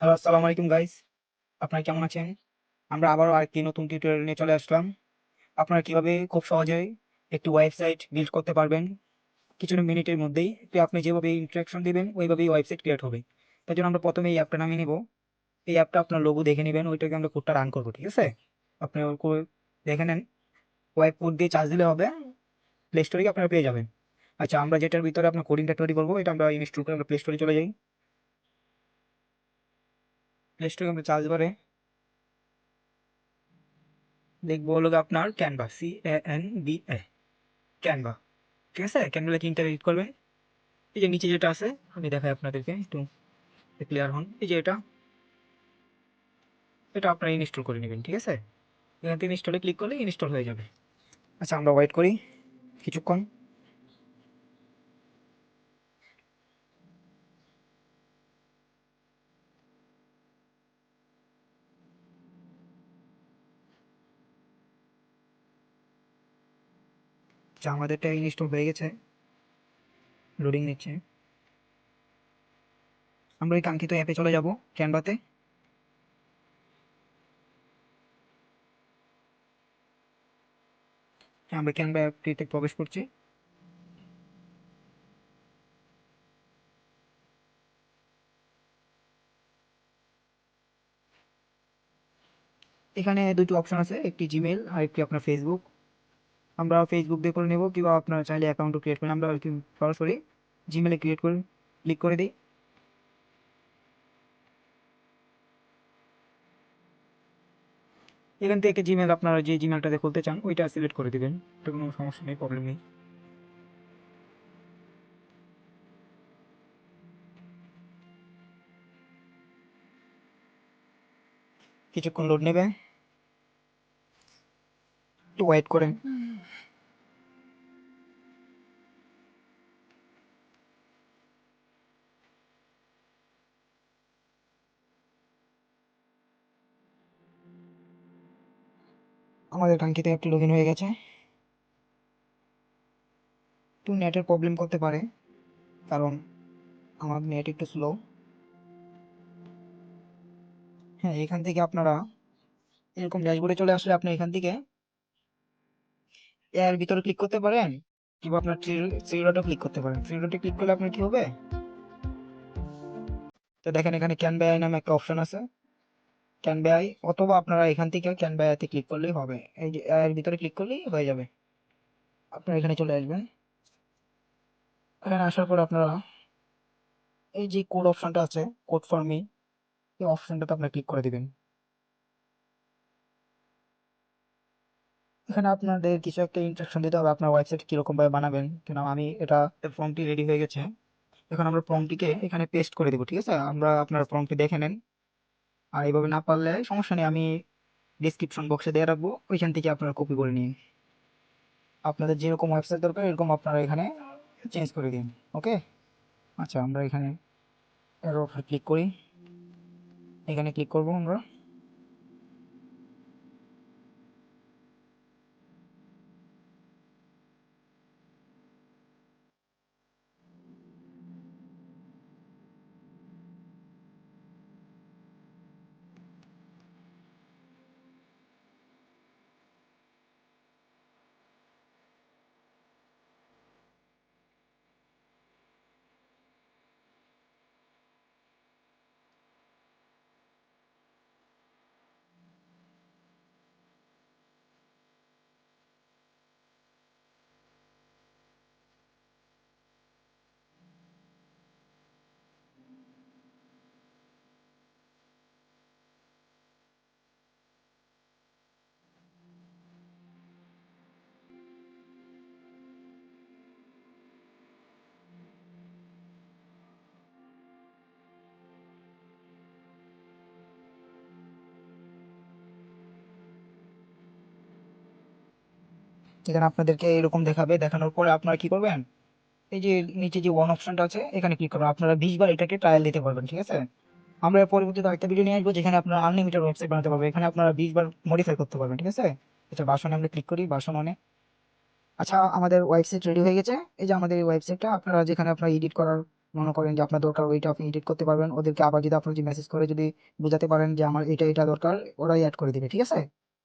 Hello, আসসালামু আলাইকুম guys. আপনারা কেমন আছেন? আমরা আবারও আরেকটি নতুন টিউটোরিয়াল নিয়ে চলে আসলাম। আপনারা কিভাবে খুব সহজেই একটি ওয়েবসাইট বিল্ড করতে পারবেন কিছু মিনিটের মধ্যেই। তো আপনি যেভাবে ইন্টারেকশন দিবেন ওইভাবেই ওয়েবসাইট ক্রিয়েট হবে। তার জন্য আমরা প্রথমে এই অ্যাপটা নামিয়ে নিব। এই অ্যাপটা আপনার লোগো দেখে নেবেন, ওইটাকে আমরা কোডটা রান করবো, ঠিক আছে? আপনি ওর কোড দেখে নেন, ওয়েব কোড দিয়ে চার্জ দিলে হবে, প্লে স্টোরে গিয়ে আপনারা পেয়ে যাবেন। আচ্ছা, আমরা যেটার ভিতরে আপনার কোডিংটা তৈরি করবো এটা আমরা ইনস্টল করে আমরা প্লে স্টোরে চলে যাই। প্লে স্টোরে আমরা চার্জ বারে দেখবো হলো গিয়ে আপনার ক্যানভা, CANVA, ক্যানভা। ঠিক আছে, ক্যানভা লিখে ইন্টার এডিট করবেন। এই যে নিচে যেটা আছে আমি দেখাই আপনাদেরকে, একটু ক্লিয়ার হন। এই যে এটা এটা আপনারা ইনস্টল করে নেবেন, ঠিক আছে? এখান থেকে ইনস্টলে ক্লিক করলে ইনস্টল হয়ে যাবে। আচ্ছা, আমরা ওয়েট করি কিছুক্ষণ। আচ্ছা, আমাদেরটা ইনস্টল হয়ে গেছে, লোডিং নিচ্ছে। আমরা এই কাঙ্ক্ষিত অ্যাপে চলে যাব, ক্যানভাতে। আমরা ক্যানভা অ্যাপটিতে প্রবেশ করছি। এখানে দুটো অপশন আছে, একটি জিমেল আর একটি আপনার ফেসবুক। আমরা ফেসবুক দিয়ে করে নেব, কিংবা আপনারা চাইলে অ্যাকাউন্টও ক্রিয়েট করেন। আমরা সরাসরি জিমেলে ক্রিয়েট করে ক্লিক করে দিই। এখান থেকে জিমেল আপনারা যে জিমেলটাতে খুলতে চান ওইটা সিলেক্ট করে দিবেন, এটা কোনো সমস্যা নেই, প্রবলেম নেই। কিছুক্ষণ লোড নেবে, একটু ওয়েট করেন। আমাদের কাঙ্ক্ষিত অ্যাপটি লগ ইন হয়ে গেছে। একটু নেটের প্রবলেম করতে পারে, কারণ আমার নেট একটু স্লো। হ্যাঁ, এখান থেকে আপনারা এরকম ড্যাশবোর্ডে চলে আসলে আপনি এখান থেকে এর ভিতরে ক্লিক করতে পারেন, কিংবা আপনার থ্রি ডটে ক্লিক করতে পারেন। থ্রি ডটে ক্লিক করলে আপনার কি হবে, তো দেখেন এখানে ক্যানভা আই নামে একটা অপশন আছে, ক্যানভা আই, অথবা আপনারা এখান থেকে ক্যানভা আইতে ক্লিক করলেই হবে। এই যে এর ভিতরে ক্লিক করলেই হয়ে যাবে। আপনারা এখানে চলে আসবেন। এখানে আসার পর আপনারা এই যে কোড অপশনটা আছে, কোড ফর মি, এই অপশনটাতে আপনারা ক্লিক করে দিবেন। এখানে আপনাদের কিছু একটা ইনস্ট্রাকশন দিতে হবে, আপনার ওয়েবসাইট কিরকম ভাবে বানাবেন। কেন আমি এটা ফর্মটি রেডি হয়ে গেছে, এখন আমরা ফর্মটিকে এখানে পেস্ট করে দেবো, ঠিক আছে? আমরা আপনার ফর্মটি দেখে নেন, আর এইভাবে না পারলে সমস্যা নেই, আমি ডিসক্রিপশন বক্সে দিয়ে রাখবো, ওইখান থেকে আপনারা কপি করে নিন। আপনাদের যেরকম ওয়েবসাইট দরকার এরকম আপনারা এখানে চেঞ্জ করে দিন। ওকে, আচ্ছা, আমরা এখানে এর উপর ক্লিক করি, এখানে ক্লিক করবো আমরা। এখানে আপনাদেরকে এরকম দেখাবে, দেখানোর পরে আপনারা কি করবেন, এই যে নিচে যে ওয়ান অপশনটা আছে এখানে ক্লিক করবেন। আপনারা 20 বার এটাকে ট্রায়াল দিতে পারবেন, ঠিক আছে? আমরা পরবর্তীতে আরেকটা ভিডিও নিয়ে আসবো যেখানে আপনারা আনলিমিটেড ওয়েবসাইট বানাতে পারবেন, এখানে আপনারা 20 বার মডিফাই করতে পারবেন, ঠিক আছে? এটা ভার্সনে আমরা ক্লিক করি, ভার্সন অনে। আচ্ছা, আমাদের ওয়েবসাইট রেডি হয়ে গেছে। এই যে আমাদের এই ওয়েবসাইটটা আপনারা যেখানে আপনারা এডিট করার মনে করেন যে আপনার দরকার ওইটা আপনি এডিট করতে পারবেন। ওদেরকে আবার যদি আপনি মেসেজ করে যদি বোঝাতে পারেন যে আমার এটা দরকার, ওরাই অ্যাড করে দিবে, ঠিক আছে?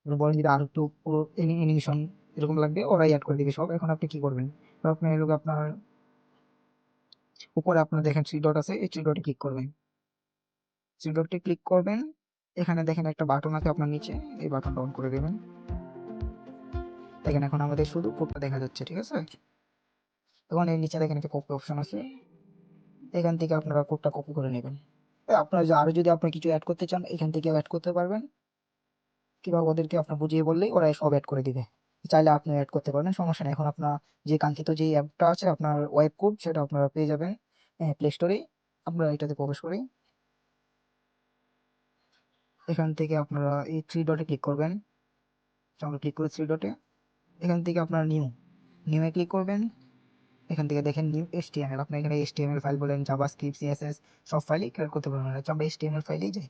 বলেন যদি আর একটু পুরো অ্যানিমেশন এরকম লাগবে, ওরাই অ্যাড করে দিবে সব। এখন আপনি কি করবেন, তো আপনি এই আপনার উপরে আপনার দেখেন থ্রি ডট আছে, এই থ্রি ডটে ক্লিক করবেন। থ্রি ডটে ক্লিক করবেন, এখানে দেখেন একটা বাটন আছে আপনার নিচে, এই বাটনটা অন করে দেবেন। দেখেন এখন আমাদের শুধু কোডটা দেখা যাচ্ছে, ঠিক আছে? এখন এর নিচে দেখেন একটা কপি অপশন আছে, এখান থেকে আপনারা কোডটা কপি করে নেবেন। আপনারা আরো যদি আপনি কিছু অ্যাড করতে চান, এখান থেকে অ্যাড করতে পারবেন, কিংবা ওদেরকে আপনার বুঝিয়ে বললেই ওরা সব অ্যাড করে দিবে। চাইলে আপনি অ্যাড করতে পারবেন, সমস্যা নেই। এখন আপনার যে কাঙ্ক্ষিত যে অ্যাপটা আছে আপনার ওয়েব কোড, সেটা আপনারা পেয়ে যাবেন প্লে স্টোরে। আপনারা এটাতে প্রবেশ করি, এখান থেকে আপনারা এই থ্রি ডটে ক্লিক করবেন। আমরা ক্লিক করে থ্রি ডটে, এখান থেকে আপনারা নিউ এ ক্লিক করবেন। এখান থেকে দেখেন নিউ HTML, আপনি এখানে HTML ফাইল বলেন, জাভাস্ক্রিপ্ট, CSS সব ফাইলই ক্রিয়েট করতে পারবেন। আচ্ছা আমরা HTML ফাইলেই যাই,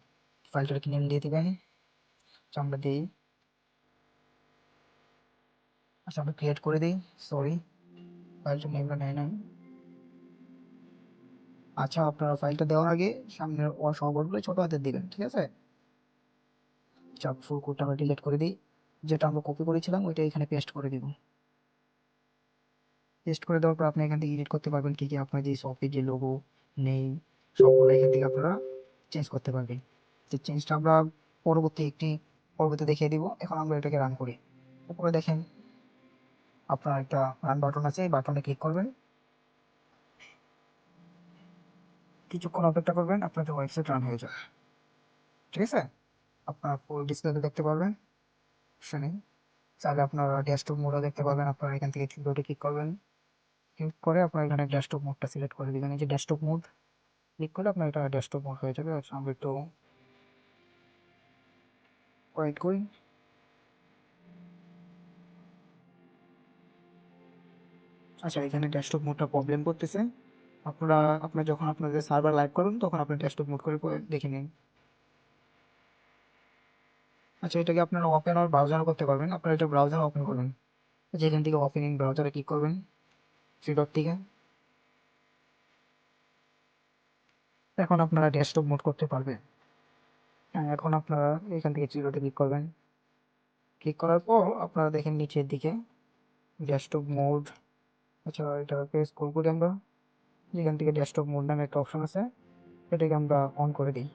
ফাইলটাকে নেম দিয়ে দিবেন। আচ্ছা আমরা দিই, আচ্ছা আমরা ক্রিয়েট করে দিই, সরি ফাইলটা নেমটা নেয় নাই। আচ্ছা আপনারা ফাইলটা দেওয়ার আগে সামনের শব্দগুলো ছোট হাতে দিবেন, ঠিক আছে? আচ্ছা ফুল কোডটা আমরা ডিলিট করে দিই, যেটা আমরা কপি করেছিলাম ওইটা এখানে পেস্ট করে দিব। পেস্ট করে দেওয়ার পর আপনি এখান থেকে এডিট করতে পারবেন কি কি আপনার যে শপে যে লোগো নেই, সবগুলো এখান থেকে আপনারা চেঞ্জ করতে পারবেন। যে চেঞ্জটা আমরা পরবর্তী দেখিয়ে দিব। এখন আমরা এটাকে রান করি। উপরে দেখেন আপনার একটা রান বাটন আছে, এই বাটনে ক্লিক করবেন, কিছুক্ষণ অপেক্ষা করবেন, আপনাদের ওয়েবসাইট রান হয়ে যাবে, ঠিক আছে? আপনার ফুল ডিসপ্লেতে দেখতে পারবেন, সেখানে চাইলে আপনারা ডেস্কটপ মোডও দেখতে পাবেন। আপনারা এখান থেকে কিবোর্ডে ক্লিক করবেন, ক্লিক করে আপনারা এখানে ডেস্কটপ মোডটা সিলেক্ট করে দিবেন। এই যে ডেস্কটপ মোড ক্লিক করলে আপনার এটা ডেস্কটপ মোড হয়ে যাবে। আচ্ছা আমরা একটু ওয়েট করি। আচ্ছা এখানে ডেস্কটপ মোডটা প্রবলেম করতেছে, আপনার যখন আপনাদের সার্ভার লাইভ করবেন তখন আপনি ডেস্কটপ মোড করে দেখে নিন। আচ্ছা এটাকে আপনারা ওপেন আর ব্রাউজার করতে পারবেন। আপনারা এটা ব্রাউজার ওপেন করবেন, যেখান থেকে ওপেন ইন ব্রাউজারে ক্লিক করবেন থ্রি ডট থেকে। এখন আপনারা ডেস্কটপ মোড করতে পারবেন। হ্যাঁ এখন আপনারা এখান থেকে থ্রি ডটে ক্লিক করবেন, ক্লিক করার পর আপনারা দেখেন নিচের দিকে ডেস্কটপ মোড। আচ্ছা এটাকে স্ক্রল করি আমরা, যেখান থেকে ডেস্কটপ মোড নামে একটা অপশন আছে, এটাকে আমরা অন করে দিই।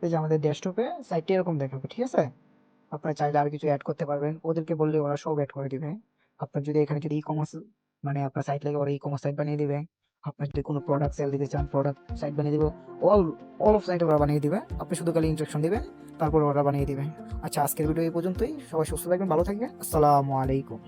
এই যে আমাদের ডেস্কটপে সাইটটা এরকম দেখাবে, ঠিক আছে? আপনারা চাইলে আর কিছু অ্যাড করতে পারবেন, ওদেরকে বললে ওরা সব অ্যাড করে দিবে। আপনার যদি এখানে যদি ই কমার্স মানে আপনার সাইট লাগে, ওরা ই কমার্স সাইট বানিয়ে দিবে। আপনার যদি কোনো প্রোডাক্ট সেল দিতে চান, প্রোডাক্ট সাইট বানিয়ে দিবে। অল অল অফ সাইট ওরা বানিয়ে দিবে, আপনি শুধু খালি ইনস্ট্রাকশন দিবেন, তারপর ওরা বানিয়ে দিবে। আচ্ছা আজকের ভিডিও এই পর্যন্তই, সবাই সুস্থ থাকবেন, ভালো থাকবেন, আসসালামু আলাইকুম।